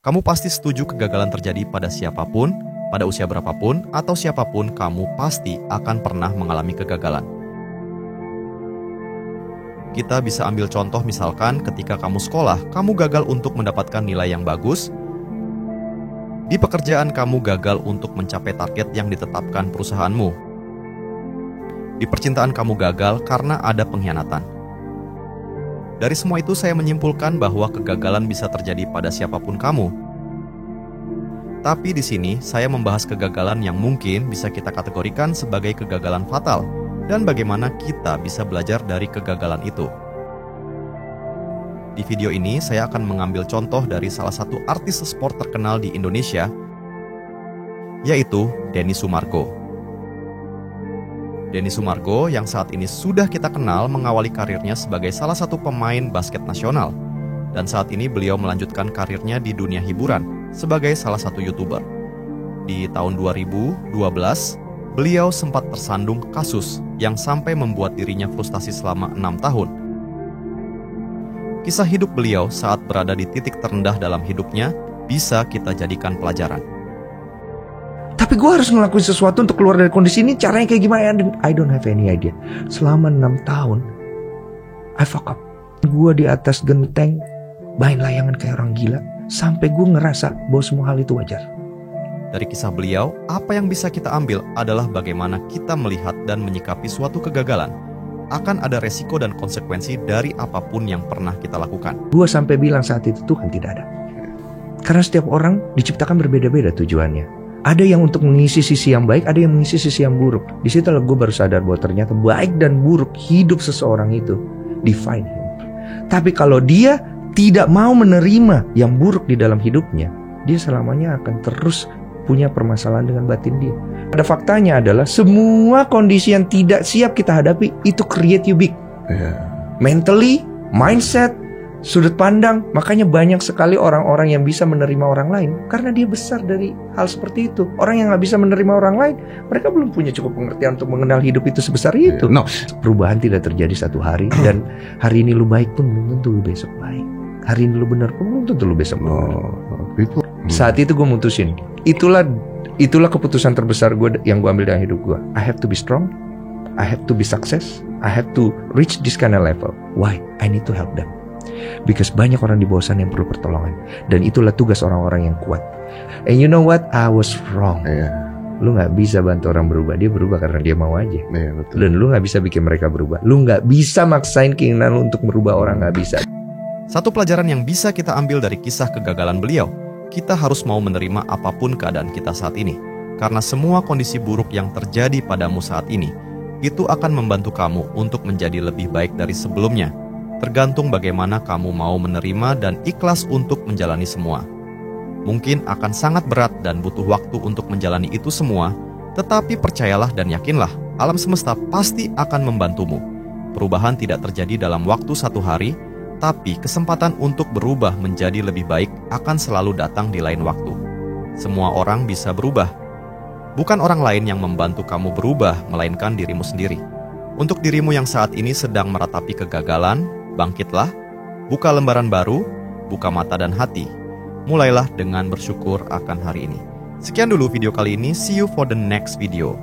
Kamu pasti setuju kegagalan terjadi pada siapapun, pada usia berapapun, atau siapapun kamu pasti akan pernah mengalami kegagalan. Kita bisa ambil contoh misalkan ketika kamu sekolah, kamu gagal untuk mendapatkan nilai yang bagus. Di pekerjaan kamu gagal untuk mencapai target yang ditetapkan perusahaanmu. Di percintaan kamu gagal karena ada pengkhianatan. Dari semua itu saya menyimpulkan bahwa kegagalan bisa terjadi pada siapapun kamu. Tapi di sini saya membahas kegagalan yang mungkin bisa kita kategorikan sebagai kegagalan fatal dan bagaimana kita bisa belajar dari kegagalan itu. Di video ini saya akan mengambil contoh dari salah satu artis sport terkenal di Indonesia, yaitu Denny Sumargo. Denny Sumargo yang saat ini sudah kita kenal mengawali karirnya sebagai salah satu pemain basket nasional. Dan saat ini beliau melanjutkan karirnya di dunia hiburan sebagai salah satu YouTuber. Di tahun 2012, beliau sempat tersandung kasus yang sampai membuat dirinya frustasi selama 6 tahun. Kisah hidup beliau saat berada di titik terendah dalam hidupnya bisa kita jadikan pelajaran. Tapi gue harus ngelakuin sesuatu untuk keluar dari kondisi ini. Caranya kayak gimana? I don't have any idea. Selama 6 tahun I fuck up. Gue di atas genteng main layangan kayak orang gila sampai gue ngerasa bahwa semua hal itu wajar. Dari kisah beliau, apa yang bisa kita ambil adalah bagaimana kita melihat dan menyikapi suatu kegagalan. Akan ada resiko dan konsekuensi dari apapun yang pernah kita lakukan. Gue sampai bilang saat itu Tuhan tidak ada. Karena setiap orang diciptakan berbeda-beda tujuannya. Ada yang untuk mengisi sisi yang baik, ada yang mengisi sisi yang buruk. Di situ gue baru sadar bahwa ternyata baik dan buruk hidup seseorang itu define him. Tapi kalau dia tidak mau menerima yang buruk di dalam hidupnya, dia selamanya akan terus punya permasalahan dengan batin dia. Pada faktanya adalah semua kondisi yang tidak siap kita hadapi itu create you big. Mentally, mindset, sudut pandang. Makanya banyak sekali orang-orang yang bisa menerima orang lain karena dia besar dari hal seperti itu. Orang yang gak bisa menerima orang lain, mereka belum punya cukup pengertian untuk mengenal hidup itu sebesar itu. Perubahan tidak terjadi satu hari. Dan hari ini lu baik pun belum tentu lu besok baik. Hari ini lu benar pun belum tentu lu besok benar. Saat itu gue mutusin, itulah keputusan terbesar gue yang gue ambil dalam hidup gue. I have to be strong, I have to be success, I have to reach this kind of level. Why? I need to help them. Because banyak orang di bawah sana yang perlu pertolongan. Dan itulah tugas orang-orang yang kuat. And you know what? I was wrong. Lu gak bisa bantu orang berubah. Dia berubah karena dia mau aja. Dan lu gak bisa bikin mereka berubah. Lu gak bisa maksain keinginan lu untuk merubah orang. Gak bisa. Satu pelajaran yang bisa kita ambil dari kisah kegagalan beliau, kita harus mau menerima apapun keadaan kita saat ini. Karena semua kondisi buruk yang terjadi padamu saat ini, itu akan membantu kamu untuk menjadi lebih baik dari sebelumnya. Tergantung bagaimana kamu mau menerima dan ikhlas untuk menjalani semua. Mungkin akan sangat berat dan butuh waktu untuk menjalani itu semua, tetapi percayalah dan yakinlah, alam semesta pasti akan membantumu. Perubahan tidak terjadi dalam waktu satu hari, tapi kesempatan untuk berubah menjadi lebih baik akan selalu datang di lain waktu. Semua orang bisa berubah. Bukan orang lain yang membantu kamu berubah, melainkan dirimu sendiri. Untuk dirimu yang saat ini sedang meratapi kegagalan, bangkitlah, buka lembaran baru, buka mata dan hati. Mulailah dengan bersyukur akan hari ini. Sekian dulu video kali ini, see you for the next video.